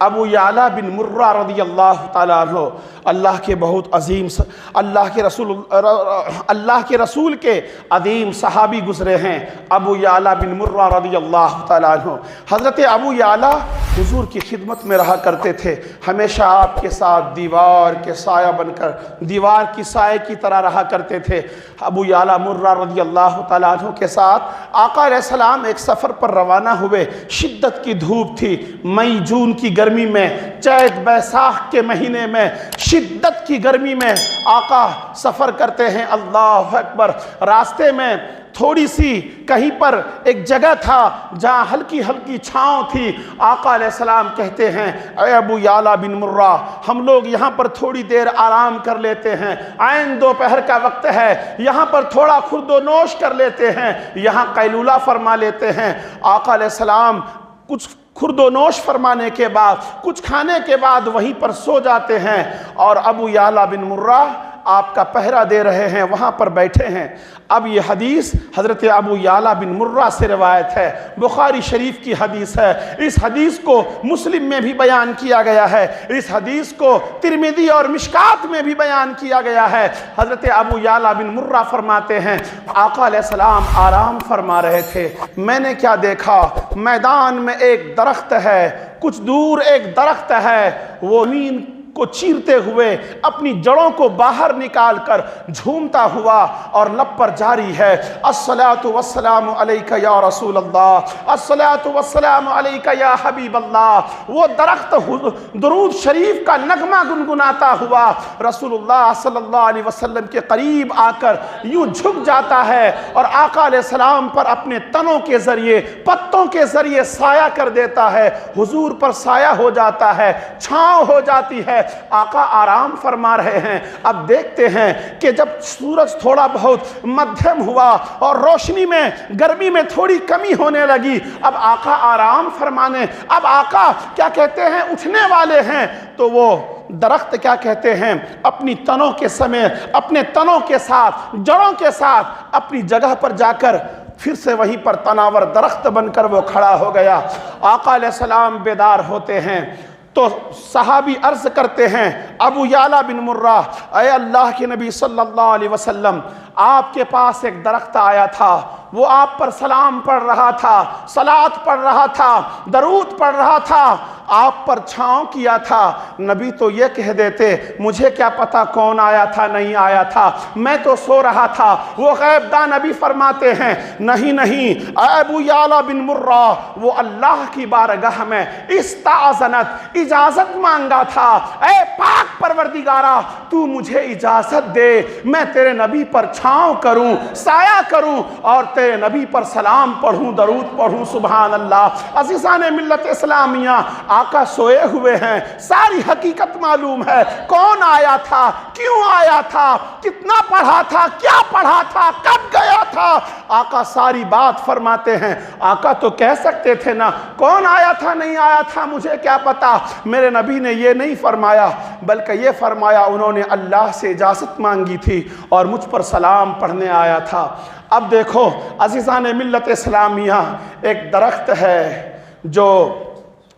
ابو یعلا بن مرہ رضی اللہ تعالیٰ عنہ اللہ کے بہت عظیم اللہ کے رسول کے عظیم صحابی گزرے ہیں۔ ابو یعلا بن مرہ رضی اللہ تعالیٰ عنہ، حضرت ابو یعلا حضور کی خدمت میں رہا کرتے تھے، ہمیشہ آپ کے ساتھ دیوار کے سایہ بن کر، دیوار کی سائے کی طرح رہا کرتے تھے۔ ابو یعلا مرہ رضی اللہ تعالیٰ عنہ کے ساتھ آقا علیہ السلام ایک سفر پر روانہ ہوئے۔ شدت کی دھوپ تھی، مئی جون کی گرمی میں، چیت بیساکھ کے مہینے میں، شدت کی گرمی میں آقا سفر کرتے ہیں۔ اللہ اکبر! راستے میں تھوڑی سی کہیں پر ایک جگہ تھا جہاں ہلکی ہلکی چھاؤں تھی۔ آقا علیہ السلام کہتے ہیں، اے ابو یعلا بن مرہ، ہم لوگ یہاں پر تھوڑی دیر آرام کر لیتے ہیں، عین دوپہر کا وقت ہے، یہاں پر تھوڑا خورد و نوش کر لیتے ہیں، یہاں قیلولہ فرما لیتے ہیں۔ آقا علیہ السلام کچھ خورد و نوش فرمانے کے بعد، کچھ کھانے کے بعد وہیں پر سو جاتے ہیں، اور ابو یعلا بن مرہ آپ کا پہرا دے رہے ہیں، وہاں پر بیٹھے ہیں۔ اب یہ حدیث حضرت ابو یعلا بن مرہ سے روایت ہے، بخاری شریف کی حدیث ہے۔ اس حدیث کو مسلم میں بھی بیان کیا گیا ہے، اس حدیث کو ترمذی اور مشکات میں بھی بیان کیا گیا ہے۔ حضرت ابو یعلا بن مرہ فرماتے ہیں، آقا علیہ السلام آرام فرما رہے تھے، میں نے کیا دیکھا، میدان میں ایک درخت ہے، کچھ دور ایک درخت ہے، وہ زمین کو چیرتے ہوئے اپنی جڑوں کو باہر نکال کر جھومتا ہوا اور لب پر جاری ہے، الصلاۃ والسلام علیک یا رسول اللہ، الصلاۃ والسلام علیک یا حبیب اللہ۔ وہ درخت درود شریف کا نغمہ گنگناتا ہوا رسول اللہ صلی اللہ علیہ وسلم کے قریب آ کر یوں جھک جاتا ہے اور آقا علیہ السلام پر اپنے تنوں کے ذریعے، پتوں کے ذریعے سایہ کر دیتا ہے، حضور پر سایہ ہو جاتا ہے، چھاؤں ہو جاتی ہے۔ آقا آرام فرما رہے ہیں۔ اب دیکھتے ہیں کہ جب سورج تھوڑا بہت مدھم ہوا اور روشنی میں، گرمی میں تھوڑی کمی ہونے لگی، اب آقا آرام فرمانے، اب آقا کیا کہتے ہیں، اٹھنے والے ہیں، تو وہ درخت کیا کہتے ہیں، اپنی تنوں کے سمیت، اپنے تنوں کے ساتھ، جڑوں کے ساتھ اپنی جگہ پر جا کر پھر سے وہیں پر تناور درخت بن کر وہ کھڑا ہو گیا۔ آقا علیہ السلام بیدار ہوتے ہیں تو صحابی عرض کرتے ہیں، ابو یعلا بن مرہ، اے اللہ کے نبی صلی اللہ علیہ وسلم، آپ کے پاس ایک درخت آیا تھا، وہ آپ پر سلام پڑھ رہا تھا، صلوات پڑھ رہا تھا، درود پڑھ رہا تھا، آپ پر چھاؤں کیا تھا۔ نبی تو یہ کہہ دیتے، مجھے کیا پتا کون آیا تھا نہیں آیا تھا، میں تو سو رہا تھا۔ وہ غیب داں نبی فرماتے ہیں، نہیں نہیں اے ابو یعلا بن مرہ، وہ اللہ کی بارگاہ میں استعاذنت، اجازت مانگا تھا، اے پاک پروردگارہ تو مجھے اجازت دے، میں تیرے نبی پر چھاؤں کروں، سایہ کروں، اور تیرے نبی پر سلام پڑھوں، درود پڑھوں۔ سبحان اللہ۔ عزیزان ملت اسلامیہ، آقا سوئے ہوئے ہیں، ساری حقیقت معلوم ہے، کون آیا تھا، کیوں آیا تھا، کتنا پڑھا تھا، کیا پڑھا تھا، کب گیا تھا، آقا ساری بات فرماتے ہیں۔ آقا تو کہہ سکتے تھے نا، کون آیا تھا نہیں آیا تھا مجھے کیا پتا۔ میرے نبی نے یہ نہیں فرمایا، بلکہ یہ فرمایا انہوں نے اللہ سے اجازت مانگی تھی اور مجھ پر سلام پڑھنے آیا تھا۔ اب دیکھو عزیزان ملت اسلامیہ، ایک درخت ہے جو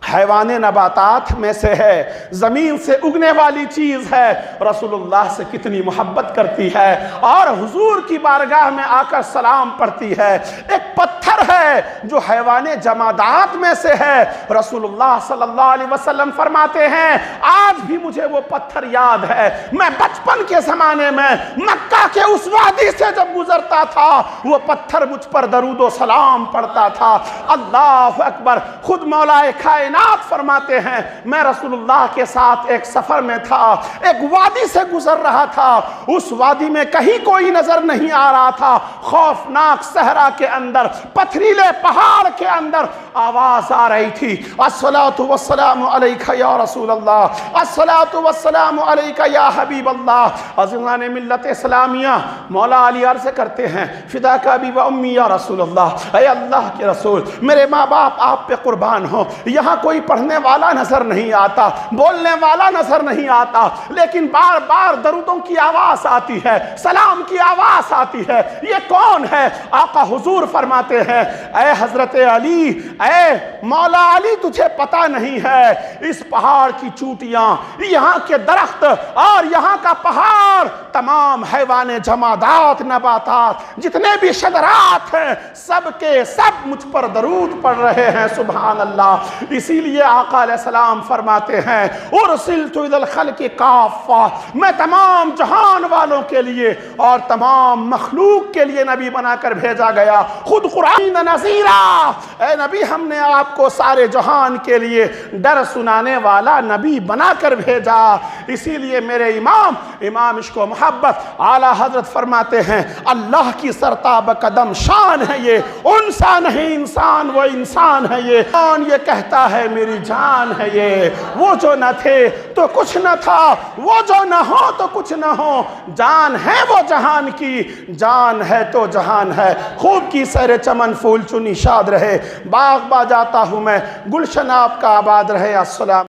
حیوان نباتات میں سے ہے، زمین سے اگنے والی چیز ہے، رسول اللہ سے کتنی محبت کرتی ہے اور حضور کی بارگاہ میں آ کر سلام پڑھتی ہے۔ ایک پتھر ہے جو حیوان جمادات میں سے ہے، رسول اللہ صلی اللہ علیہ وسلم فرماتے ہیں، آج بھی مجھے وہ پتھر یاد ہے، میں بچپن کے زمانے میں مکہ کے اس وادی سے جب گزرتا تھا، وہ پتھر مجھ پر درود و سلام پڑھتا تھا۔ اللہ اکبر۔ خود مولا کائنات فرماتے ہیں، میں رسول اللہ کے ساتھ ایک سفر میں تھا، ایک وادی سے گزر رہا تھا، اس وادی میں کہیں کوئی نظر نہیں آ رہا تھا، خوفناک صحرا کے اندر، پتھریلے پہاڑ کے اندر آواز آ رہی تھی، الصلاۃ والسلام علیک یا رسول اللہ، الصلاۃ والسلام علیک یا حبیب اللہ۔ عزیزان ملت اسلامیہ، مولا علی عرض کرتے ہیں، فداک ابی و امی یا رسول اللہ، اے اللہ کے رسول، میرے ماں باپ آپ پہ قربان ہو، یہاں کوئی کوئی پڑھنے والا نظر نہیں آتا، بولنے والا نظر نہیں آتا، لیکن بار بار درودوں کی آواز آتی ہے، سلام کی آواز آتی ہے۔ یہ کون ہے؟ آقا حضور فرماتے ہیں اے حضرت علی، اے مولا علی، تجھے پتہ نہیں ہے اس پہاڑ کی چوٹیاں، یہاں کے درخت اور یہاں کا پہاڑ، تمام حیوان جمادات، نباتات، جتنے بھی شجرات ہیں، سب کے سب مجھ پر درود پڑھ رہے ہیں۔ سبحان اللہ۔ اسی لیے آقا علیہ السلام فرماتے ہیں ارسلت الی الخلق کافہ، میں تمام جہان والوں کے لیے اور تمام مخلوق کے لیے نبی بنا کر بھیجا گیا۔ خود قرآن نذیرا، اے نبی ہم نے آپ کو سارے جہان کے لیے ڈر سنانے والا نبی بنا کر بھیجا۔ اسی لیے میرے امام عشق و محبت اعلیٰ حضرت فرماتے ہیں اللہ کی سرتاب قدم شان ہے یہ، انسا نہیں انسان وہ انسان ہے یہ، کون یہ کہتا ہے میری جان ہے یہ، وہ جو نہ تھے تو کچھ نہ تھا، وہ جو نہ ہو تو کچھ نہ ہو، جان ہے وہ جہان کی، جان ہے تو جہان ہے۔ خوب کی سیر چمن پھول چنی شاد رہے، باغ با جاتا ہوں میں، گلشن آپ کا آباد رہے۔ السلام